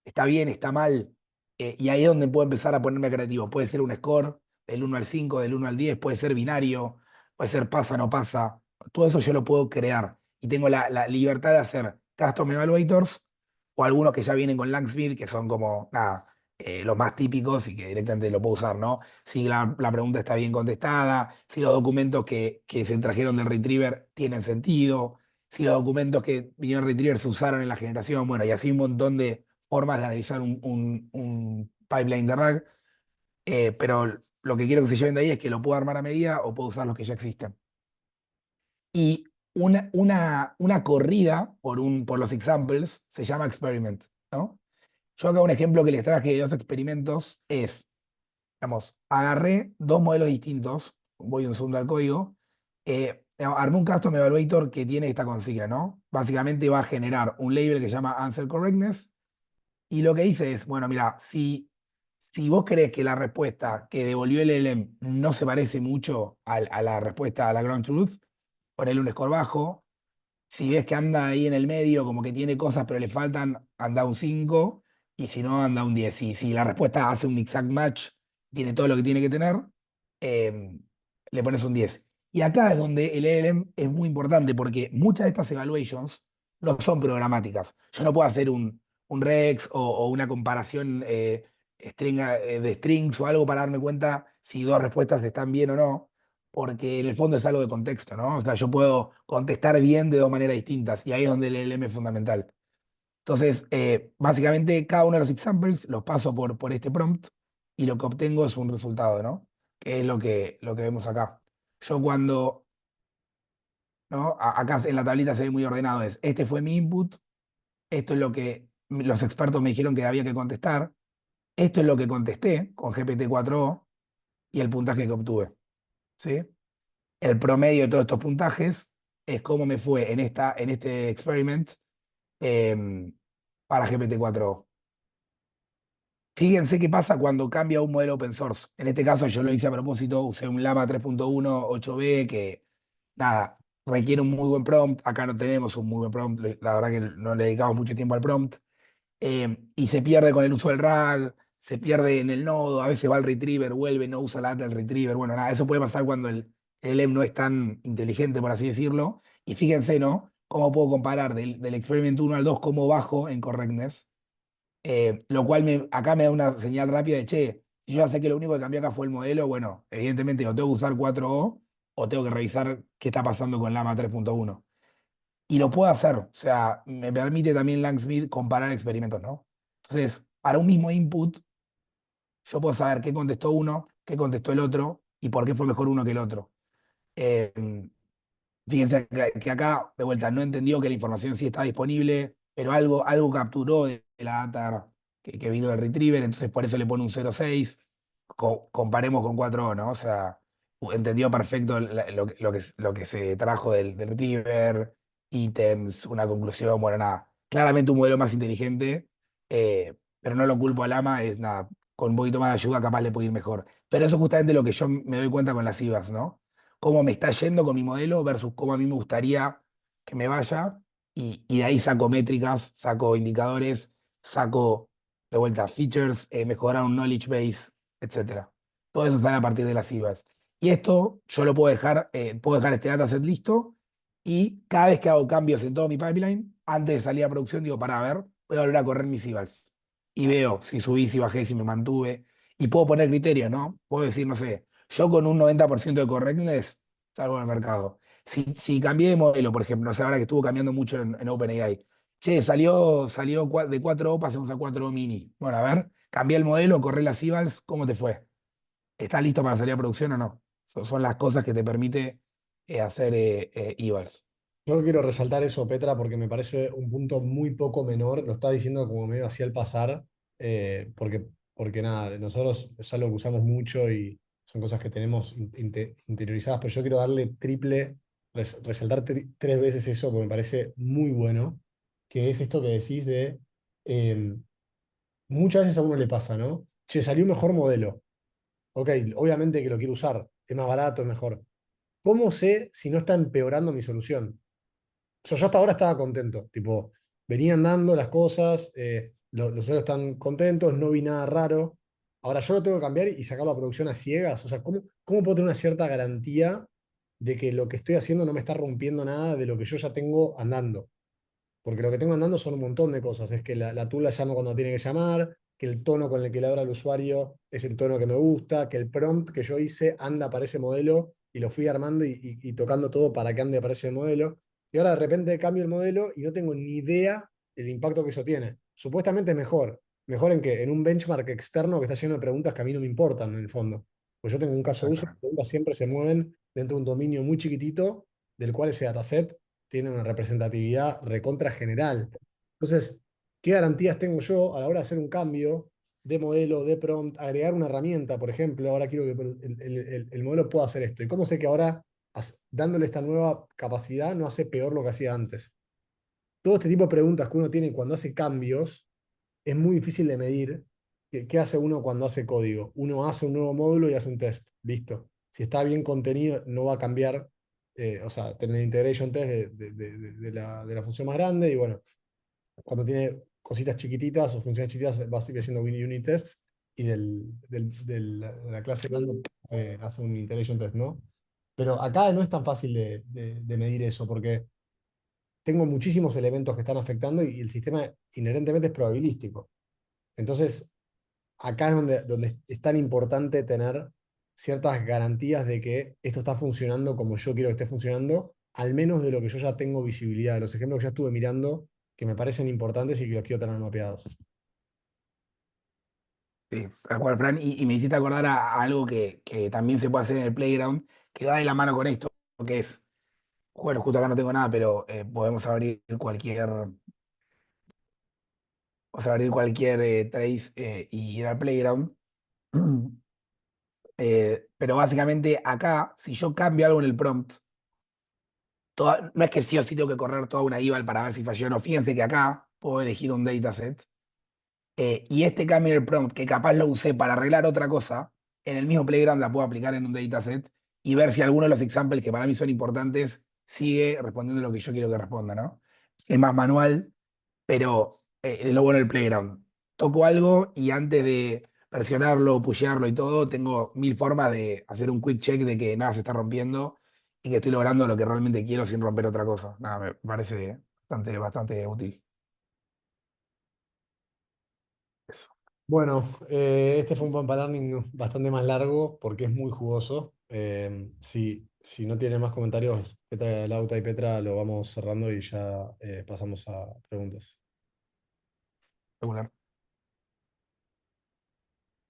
Speaker 3: está bien, está mal, y ahí es donde puedo empezar a ponerme creativo. Puede ser un score del 1 al 5, del 1 al 10, puede ser binario, puede ser pasa, no pasa. Todo eso yo lo puedo crear y tengo la libertad de hacer custom evaluators o algunos que ya vienen con Langsmith, que son como, nada, los más típicos y que directamente lo puedo usar, ¿no? Si la pregunta está bien contestada, si los documentos que se trajeron del retriever tienen sentido, si los documentos que vinieron del retriever se usaron en la generación, bueno, y así un montón de formas de analizar un pipeline de RAG, pero lo que quiero que se lleven de ahí es que lo puedo armar a medida o puedo usar los que ya existen. Y una corrida por los examples se llama experiment, ¿no? Yo acá un ejemplo que les traje de dos experimentos es, digamos, agarré dos modelos distintos, voy un segundo al código, armé un custom evaluator que tiene esta consigna, ¿no? Básicamente va a generar un label que se llama answer correctness, y lo que hice es, bueno, mira, si vos crees que la respuesta que devolvió el LLM no se parece mucho a la respuesta a la ground truth, ponele un score bajo. Si ves que anda ahí en el medio, como que tiene cosas pero le faltan, anda un 5. Y si no, anda un 10. Y si la respuesta hace un exact match, tiene todo lo que tiene que tener, eh, le pones un 10. Y acá es donde el LLM es muy importante porque muchas de estas evaluations no son programáticas. Yo no puedo hacer un rex o una comparación de strings o algo para darme cuenta si dos respuestas están bien o no, porque en el fondo es algo de contexto, ¿no? O sea, yo puedo contestar bien de dos maneras distintas y ahí es donde el LLM es fundamental. Entonces, básicamente cada uno de los examples los paso por este prompt y lo que obtengo es un resultado, ¿no? Que es lo que vemos acá. Yo cuando, ¿no? Acá en la tablita se ve muy ordenado, este fue mi input, esto es lo que los expertos me dijeron que había que contestar, esto es lo que contesté con GPT-4o y el puntaje que obtuve, ¿sí? El promedio de todos estos puntajes es cómo me fue en este experiment em, para GPT-4o. Fíjense qué pasa cuando cambia un modelo open source. En este caso yo lo hice a propósito, usé un Llama 3.1 8B que, nada, requiere un muy buen prompt. Acá no tenemos un muy buen prompt, la verdad que no le dedicamos mucho tiempo al prompt. Y se pierde con el uso del RAG, se pierde en el nodo, a veces va al retriever, vuelve, no usa la data del retriever. Bueno, nada, eso puede pasar cuando el LM no es tan inteligente, por así decirlo. Y fíjense, ¿no? ¿Cómo puedo comparar del experiment 1 al 2 cómo bajo en correctness? Lo cual acá me da una señal rápida de, che, si yo ya sé que lo único que cambió acá fue el modelo, bueno, evidentemente o tengo que usar 4o o tengo que revisar qué está pasando con Llama 3.1. Y lo puedo hacer, o sea, me permite también Langsmith comparar experimentos, ¿no? Entonces, para un mismo input, yo puedo saber qué contestó uno, qué contestó el otro y por qué fue mejor uno que el otro. Eh, Fíjense que acá, de vuelta, no entendió que la información sí estaba disponible, pero algo capturó de la data que vino del retriever, entonces por eso le pone un 0,6. Comparemos con 4O, ¿no? O sea, entendió perfecto lo que se trajo del retriever, ítems, una conclusión, bueno, nada. Claramente un modelo más inteligente, pero no lo culpo al AMA, es nada, con un poquito más de ayuda capaz le puede ir mejor. Pero eso es justamente lo que yo me doy cuenta con las IVAs, ¿no? Cómo me está yendo con mi modelo versus cómo a mí me gustaría que me vaya. Y de ahí saco métricas, saco indicadores, saco de vuelta features, mejorar un knowledge base, etcétera. Todo eso sale a partir de las IVAs. Y esto yo lo puedo dejar este dataset listo y cada vez que hago cambios en todo mi pipeline, antes de salir a producción, digo, para ver, voy a volver a correr mis IVAs. Y veo si subí, si bajé, si me mantuve. Y puedo poner criterios, ¿no? Puedo decir, no sé, yo con un 90% de correctness salgo del mercado. Si cambié de modelo, por ejemplo, no sé, ahora que estuvo cambiando mucho en OpenAI. Che, salió de 4O, pasamos a 4O mini. Bueno, a ver, cambié el modelo, corré las evals, ¿cómo te fue? ¿Estás listo para salir a producción o no? Son las cosas que te permite hacer evals.
Speaker 1: Yo quiero resaltar eso, Petra, porque me parece un punto muy poco menor. Lo está diciendo como medio así al pasar, porque nada, nosotros es algo que usamos mucho y son cosas que tenemos interiorizadas, pero yo quiero darle triple, resaltar tres veces eso, porque me parece muy bueno, que es esto que decís de, eh, muchas veces a uno le pasa, ¿no? Che, salió un mejor modelo. Ok, obviamente que lo quiero usar, es más barato, es mejor. ¿Cómo sé si no está empeorando mi solución? O sea, yo hasta ahora estaba contento, tipo, venían dando las cosas, los usuarios están contentos, no vi nada raro. Ahora yo lo tengo que cambiar y sacar la producción a ciegas. O sea, ¿cómo puedo tener una cierta garantía de que lo que estoy haciendo no me está rompiendo nada de lo que yo ya tengo andando? Porque lo que tengo andando son un montón de cosas. Es que la tool la llama cuando tiene que llamar, que el tono con el que le habla al usuario es el tono que me gusta, que el prompt que yo hice anda para ese modelo y lo fui armando y tocando todo para que ande para ese modelo. Y ahora de repente cambio el modelo y no tengo ni idea del impacto que eso tiene. Supuestamente es mejor. ¿Mejor en qué? En un benchmark externo que está lleno de preguntas que a mí no me importan en el fondo. Pues yo tengo un caso de uso, las
Speaker 3: Exactamente.
Speaker 1: preguntas siempre se mueven dentro de un dominio muy chiquitito, del cual ese dataset tiene una representatividad recontra general. Entonces, ¿qué garantías tengo yo a la hora de hacer un cambio de modelo, de prompt, agregar una herramienta, por ejemplo? Ahora quiero que el modelo pueda hacer esto. ¿Y cómo sé que ahora, dándole esta nueva capacidad, no hace peor lo que hacía antes? Todo este tipo de preguntas que uno tiene cuando hace cambios es muy difícil de medir. ¿Qué hace uno cuando hace código? Uno hace un nuevo módulo y hace un test. Listo. Si está bien contenido, no va a cambiar. O sea, tener integration test de la función más grande. Y bueno, cuando tiene cositas chiquititas o funciones chiquititas, va a seguir siendo unit tests. Y de la clase random hace un integration test, ¿no? Pero acá no es tan fácil de medir eso, porque tengo muchísimos elementos que están afectando y el sistema inherentemente es probabilístico. Entonces, acá es donde es tan importante tener ciertas garantías de que esto está funcionando como yo quiero que esté funcionando, al menos de lo que yo ya tengo visibilidad, de los ejemplos que ya estuve mirando, que me parecen importantes y que los quiero tener mapeados.
Speaker 3: Sí, tal cual, Fran. Y me hiciste acordar a algo que también se puede hacer en el Playground, que va de la mano con esto, que es, bueno, justo acá no tengo nada, pero podemos abrir cualquier trace y ir al Playground. Pero básicamente acá, si yo cambio algo en el prompt, no es que sí o sí tengo que correr toda una eval para ver si falló o no. Fíjense que acá puedo elegir un dataset y este cambio en el prompt, que capaz lo usé para arreglar otra cosa, en el mismo Playground la puedo aplicar en un dataset y ver si alguno de los examples que para mí son importantes sigue respondiendo lo que yo quiero que responda, ¿no? Es más manual, pero es lo bueno del Playground. Toco algo y antes de presionarlo, pushearlo y todo, tengo mil formas de hacer un quick check de que nada se está rompiendo y que estoy logrando lo que realmente quiero sin romper otra cosa. Nada, me parece bastante útil. Eso.
Speaker 1: Bueno, este fue un Pampa Learning bastante más largo porque es muy jugoso. Si no tiene más comentarios, Petra, Lauta y Petra, lo vamos cerrando y ya pasamos a preguntas.
Speaker 3: Regular.